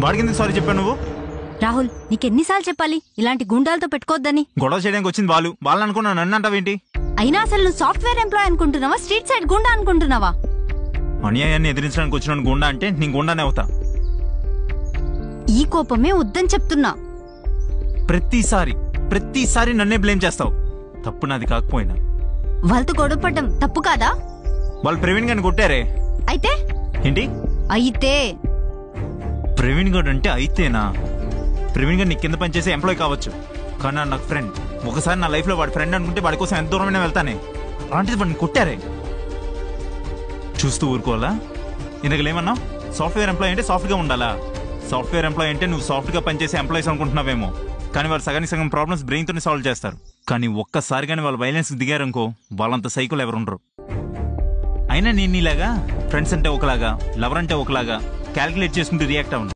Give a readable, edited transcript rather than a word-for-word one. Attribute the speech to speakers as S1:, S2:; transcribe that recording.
S1: వాడికి ఎందుకు సారీ చెప్పావు నువ్వు?
S2: రాహుల్, నీకెన్నిసార్లు చెప్పాలి ఇలాంటి గుండాలతో పెట్టుకోవద్దని?
S1: గొడవ చేయడానికి వచ్చింది వాళ్ళని అనుకున్నా, నన్ను అంటావేంటి?
S2: అయినా అసలు నువ్వు సాఫ్ట్వేర్ ఎంప్లాయ్ అనుకుంటున్నావా, స్ట్రీట్ సైడ్ గుండా అనుకుంటున్నావా?
S1: అన్యాయాన్ని ఎదిరించడానికి వచ్చిన గుండా అంటే నీ గుండానే అవుతా.
S2: ఈ కోపమే వద్దని చెప్తున్నా.
S1: ప్రతిసారి నన్నే బ్లేమ్ చేస్తావు. తప్పు నాది కాకపోయినా
S2: వాళ్ళతో గొడవపడ్డం తప్పు కాదా?
S1: వాళ్ళు ప్రవీణ్ గారిని కొట్టారే.
S2: అయితే
S1: ఏంటి
S2: అయితే?
S1: ప్రవీణ్ గారు అంటే అయితేనా? ప్రవీణ్ గారు నీ కింద పనిచేసే ఎంప్లాయ్ కావచ్చు, కానీ నాకు ఫ్రెండ్. ఒకసారి నా లైఫ్ లో వాడి ఫ్రెండ్ అనుకుంటే వాడి కోసం ఎంత దూరమైనా వెళ్తానే. అలాంటిది వాడిని కొట్టారే. చూస్తూ ఊరుకోవాలా? ఇందుకలేమన్నా సాఫ్ట్వేర్ ఎంప్లాయ్ అంటే సాఫ్ట్గా ఉండాలా? సాఫ్ట్వేర్ ఎంప్లాయ్ అంటే నువ్వు సాఫ్ట్గా పనిచేసే ఎంప్లాయీస్ అనుకుంటున్నావేమో, కానీ వాళ్ళు సగానికి సగం ప్రాబ్లమ్స్ బ్రెయిన్తోనే సాల్వ్ చేస్తారు. కానీ ఒక్కసారి కానీ వాళ్ళు వైలెన్స్ దిగారనుకో, వాళ్ళంత సైకోలు ఎవరు ఉండరు. అయినా నేను నీలాగా ఫ్రెండ్స్ అంటే ఒకలాగా, లవర్ అంటే ఒకలాగా క్యాల్కులేట్ చేసుకుంటూ రియాక్ట్ అవ్వను.